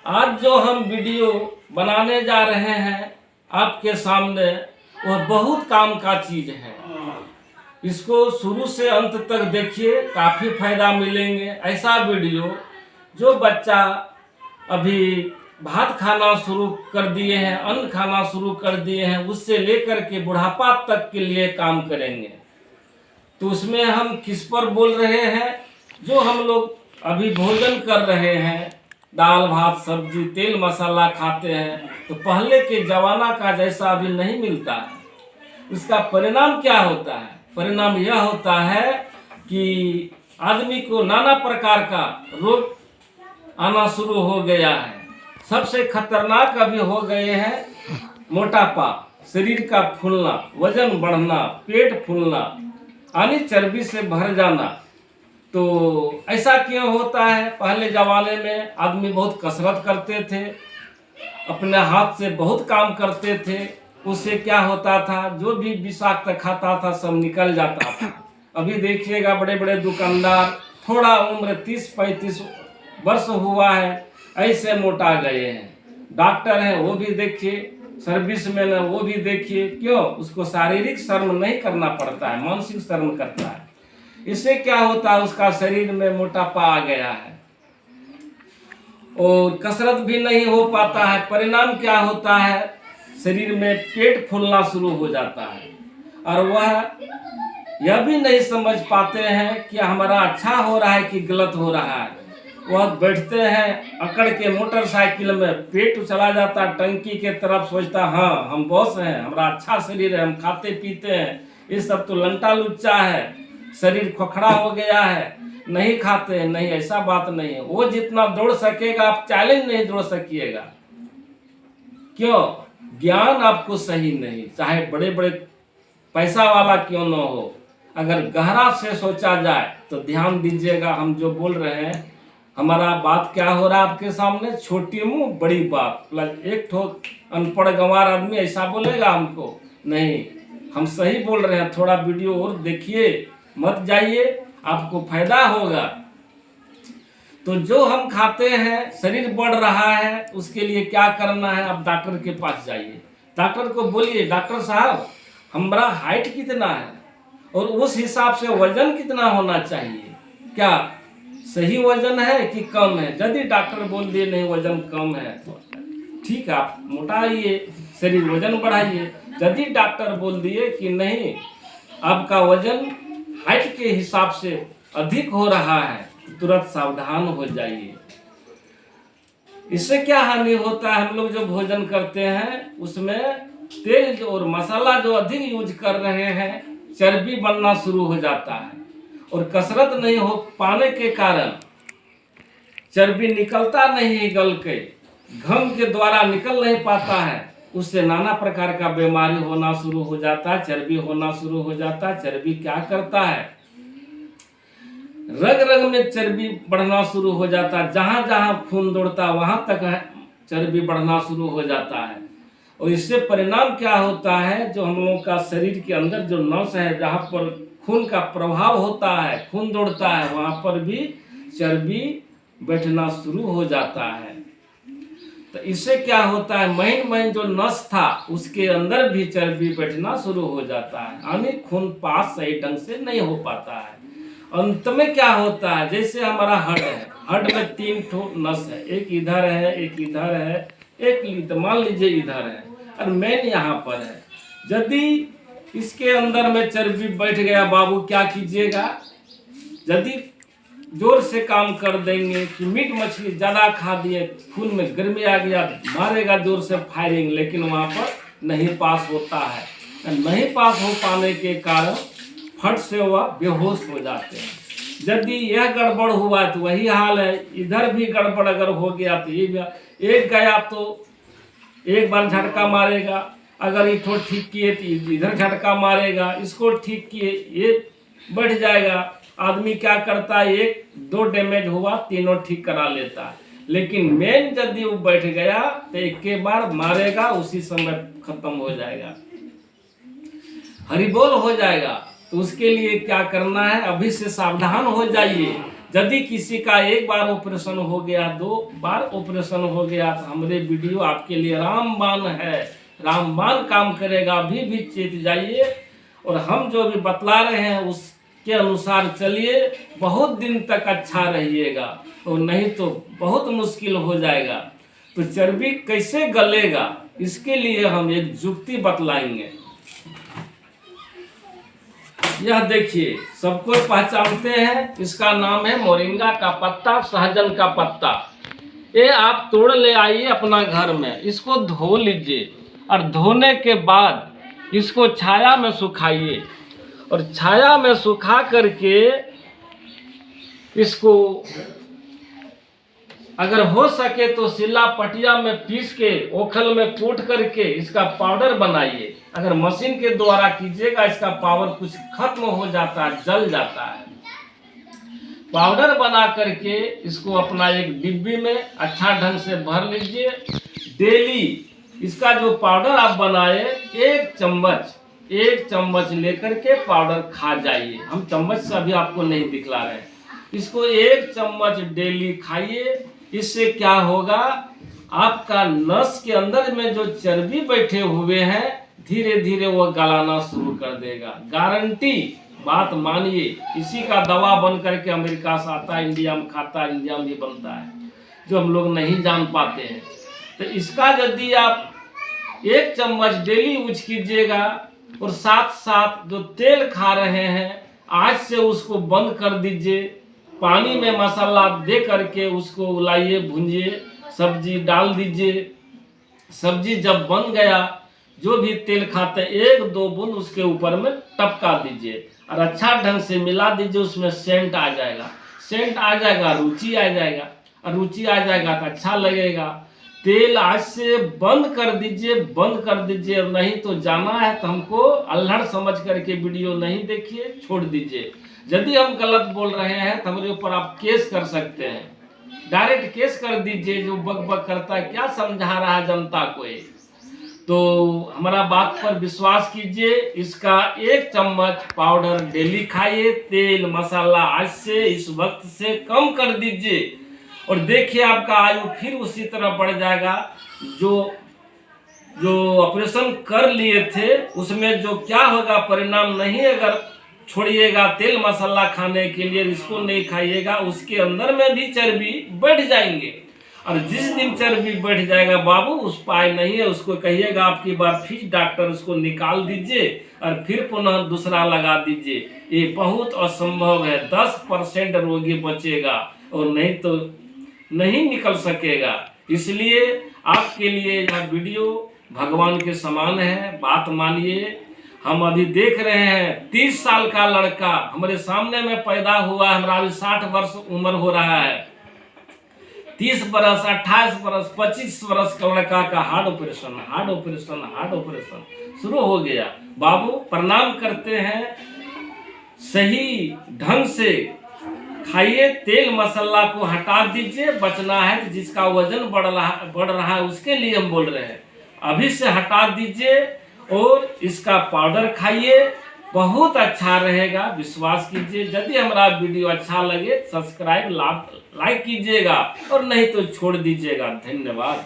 आज जो हम वीडियो बनाने जा रहे हैं आपके सामने, वह बहुत काम का चीज है। इसको शुरू से अंत तक देखिए, काफ़ी फायदा मिलेंगे। ऐसा वीडियो जो बच्चा अभी भात खाना शुरू कर दिए हैं, अन्न खाना शुरू कर दिए हैं, उससे लेकर के बुढ़ापा तक के लिए काम करेंगे। तो उसमें हम किस पर बोल रहे हैं? जो हम लोग अभी भोजन कर रहे हैं, दाल भात सब्जी तेल मसाला खाते हैं, तो पहले के जमाना का जैसा अभी नहीं मिलता है। उसका परिणाम क्या होता है? परिणाम यह होता है कि आदमी को नाना प्रकार का रोग आना शुरू हो गया है। सबसे खतरनाक अभी हो गए हैं मोटापा, शरीर का फूलना, वजन बढ़ना, पेट फूलना, यानी चर्बी से भर जाना। तो ऐसा क्यों होता है? पहले जमाने में आदमी बहुत कसरत करते थे, अपने हाथ से बहुत काम करते थे। उससे क्या होता था? जो भी विषाक्त खाता था सब निकल जाता था। अभी देखिएगा बड़े बड़े दुकानदार, थोड़ा उम्र 30-35 वर्ष हुआ है, ऐसे मोटा गए हैं। डॉक्टर हैं वो भी देखिए, सर्विसमैन है वो भी देखिए। क्यों? उसको शारीरिक श्रम नहीं करना पड़ता है, मानसिक श्रम करता है। इससे क्या होता है? उसका शरीर में मोटापा आ गया है और कसरत भी नहीं हो पाता है। परिणाम क्या होता है? शरीर में पेट फूलना शुरू हो जाता है और वह यह भी नहीं समझ पाते हैं कि हमारा अच्छा हो रहा है कि गलत हो रहा है। वह बैठते हैं अकड़ के मोटरसाइकिल में, पेट चला जाता टंकी के तरफ, सोचता हाँ हम बॉस हैं, हमारा अच्छा शरीर है, हम खाते पीते हैं। ये सब तो लंटा लुच्चा है, शरीर खोखड़ा हो गया है, नहीं खाते हैं। नहीं, ऐसा बात नहीं है। वो जितना दौड़ सकेगा आप चैलेंज नहीं दौड़ सकिएगा। क्यों? ज्ञान आपको सही नहीं, चाहे बड़े बड़े पैसा वाला क्यों न हो, अगर गहरा से सोचा जाए तो ध्यान दीजिएगा। हम जो बोल रहे हैं, हमारा बात क्या हो रहा है आपके सामने? छोटी मुंह बड़ी बात। एक ठो अनपढ़ गंवार आदमी ऐसा बोलेगा हमको? नहीं, हम सही बोल रहे हैं। थोड़ा वीडियो और देखिए, मत जाइए, आपको फायदा होगा। तो जो हम खाते हैं, शरीर बढ़ रहा है, उसके लिए क्या करना है? आप डॉक्टर के पास जाइए, डॉक्टर को बोलिए यडॉक्टर साहब हमारा हाइट कितना है और उस हिसाब से वजन कितना होना चाहिए, क्या सही वजन है कि कम है? यदि डॉक्टर बोल दिए नहीं वजन कम है तो ठीक है, आप मोटाइए, शरीर वजन बढ़ाइए। यदि डॉक्टर बोल दिए कि नहीं आपका वजन हाइट के हिसाब से अधिक हो रहा है, तुरंत सावधान हो जाइए। इससे क्या हानि होता है? हम लोग जो भोजन करते हैं उसमें तेल और मसाला जो अधिक यूज कर रहे हैं, चर्बी बनना शुरू हो जाता है और कसरत नहीं हो पाने के कारण चर्बी निकलता नहीं, गल के घम के द्वारा निकल नहीं पाता है। उससे नाना प्रकार का बीमारी होना शुरू हो जाता है, चर्बी होना शुरू हो जाता है। चर्बी क्या करता है? रग रग में चर्बी बढ़ना शुरू हो जाता है। जहां जहां खून दौड़ता वहां तक चर्बी बढ़ना शुरू हो जाता है। और इससे परिणाम क्या होता है? जो हम लोगों का शरीर के अंदर जो नस है, जहां पर खून का प्रभाव होता है, खून दौड़ता है, वहां पर भी चर्बी बैठना शुरू हो जाता है। तो इससे क्या होता है? महीन जो नस था उसके अंदर भी चर्बी बैठना शुरू हो जाता है, यानी खून पास सही ढंग से नहीं हो पाता है। अंत में क्या होता है? जैसे हमारा हड है, हड में 3 ठो नस है, एक इधर है, एक इधर है, एक मान लीजिए इधर है और मेन यहाँ पर है। यदि इसके अंदर में चर्बी बैठ गया बाबू, क्या कीजिएगा? यदि जोर से काम कर देंगे कि मीट मछली ज़्यादा खा दिए, खून में गर्मी आ गया, मारेगा जोर से फायरिंग, लेकिन वहाँ पर नहीं पास होता है। नहीं पास हो पाने के कारण फट से वह बेहोश हो जाते हैं। यदि यह गड़बड़ हुआ तो वही हाल है, इधर भी गड़बड़ अगर हो गया तो ये एक गया तो एक बार झटका मारेगा, अगर इधर ठीक किए तो इधर झटका मारेगा, इसको ठीक किए ये बढ़ जाएगा। आदमी क्या करता है? 1-2 डैमेज हुआ, तीनों ठीक करा लेता है। लेकिन मेन यदि वो बैठ गया तो एक के बार मारेगा, उसी समय खत्म हो जाएगा, हरिबोल हो जाएगा। तो उसके लिए क्या करना है? अभी से सावधान हो जाइए। यदि किसी का एक बार ऑपरेशन हो गया, 2 बार ऑपरेशन हो गया, तो हमारे वीडियो आपके लिए रामबाण है, रामबाण काम करेगा। अभी भी चेत जाइए और हम जो भी बतला रहे हैं उसके अनुसार चलिए, बहुत दिन तक अच्छा रहिएगा, और नहीं तो बहुत मुश्किल हो जाएगा। तो चर्बी कैसे गलेगा, इसके लिए हम एक जुक्ति बतलाएंगे। यह देखिए, सबको पहचानते हैं, इसका नाम है मोरिंगा का पत्ता, सहजन का पत्ता। ये आप तोड़ ले आइए अपना घर में, इसको धो लीजिए, और धोने के बाद इसको छाया में सुखाइए, और छाया में सुखा करके इसको अगर हो सके तो सिला पटिया में पीस के, ओखल में कूट करके इसका पाउडर बनाइए। अगर मशीन के द्वारा कीजिएगा इसका पावर कुछ खत्म हो जाता है, जल जाता है। पाउडर बना करके इसको अपना एक डिब्बी में अच्छा ढंग से भर लीजिए। डेली इसका जो पाउडर आप बनाए, एक चम्मच लेकर के पाउडर खा जाइए। हम चम्मच से अभी आपको नहीं दिखला रहे हैं। इसको 1 चम्मच डेली खाइए। इससे क्या होगा, आपका नस के अंदर में जो चर्बी बैठे हुए हैं धीरे धीरे वो गलाना शुरू कर देगा। गारंटी, बात मानिए। इसी का दवा बन करके अमेरिका से आता है, इंडिया में खाता है, इंडिया में भी बनता है, जो हम लोग नहीं जान पाते हैं। तो इसका यदि आप 1 चम्मच डेली यूज कीजिएगा, और साथ साथ जो तेल खा रहे हैं आज से उसको बंद कर दीजिए। पानी में मसाला दे करके उसको उलाइए, भूंजिए, सब्जी डाल दीजिए। सब्जी जब बन गया, जो भी तेल खाते 1-2 बूंद उसके ऊपर में टपका दीजिए, और अच्छा ढंग से मिला दीजिए। उसमें सेंट आ जाएगा, रुचि आ जाएगा, और रुचि आ जाएगा तो अच्छा लगेगा। तेल आज से बंद कर दीजिए, और नहीं तो जाना है तो हमको अल्हड़ समझ करके वीडियो नहीं देखिए, छोड़ दीजिए। यदि हम गलत बोल रहे हैं तो हमारे ऊपर आप केस कर सकते हैं, डायरेक्ट केस कर दीजिए। जो बक बक करता है, क्या समझा रहा है जनता को। तो हमारा बात पर विश्वास कीजिए। इसका 1 चम्मच पाउडर डेली खाइए। तेल मसाला आज से, इस वक्त से कम कर दीजिए, और देखिए आपका आयु फिर उसी तरह बढ़ जाएगा। जो ऑपरेशन कर लिए थे उसमें जो क्या होगा परिणाम नहीं, अगर छोड़िएगा तेल मसाला खाने के लिए, इसको नहीं खाइएगा, उसके अंदर में भी चर्बी बढ़ जाएंगे। और जिस दिन चर्बी बढ़ जाएगा बाबू, उस पाए नहीं है, उसको कहिएगा आपकी बार फिर डॉक्टर उसको निकाल दीजिए और फिर पुनः दूसरा लगा दीजिए। ये बहुत असंभव है। 10% रोगी बचेगा, और नहीं तो नहीं निकल सकेगा। इसलिए आपके लिए यह वीडियो भगवान के समान है, बात मानिए। हम अभी देख रहे हैं 30 साल का लड़का हमारे सामने में पैदा हुआ है, हमारा अभी 60 वर्ष उम्र हो रहा है। 30 बरस, 28 बरस, 25 वर्ष का लड़का का हार्ट ऑपरेशन शुरू हो गया। बाबू प्रणाम करते हैं, सही ढंग से खाइए, तेल मसाला को हटा दीजिए। बचना है, जिसका वजन बढ़ रहा है उसके लिए हम बोल रहे हैं, अभी से हटा दीजिए और इसका पाउडर खाइए, बहुत अच्छा रहेगा, विश्वास कीजिए। यदि हमारा वीडियो अच्छा लगे सब्सक्राइब लाइक कीजिएगा, और नहीं तो छोड़ दीजिएगा। धन्यवाद।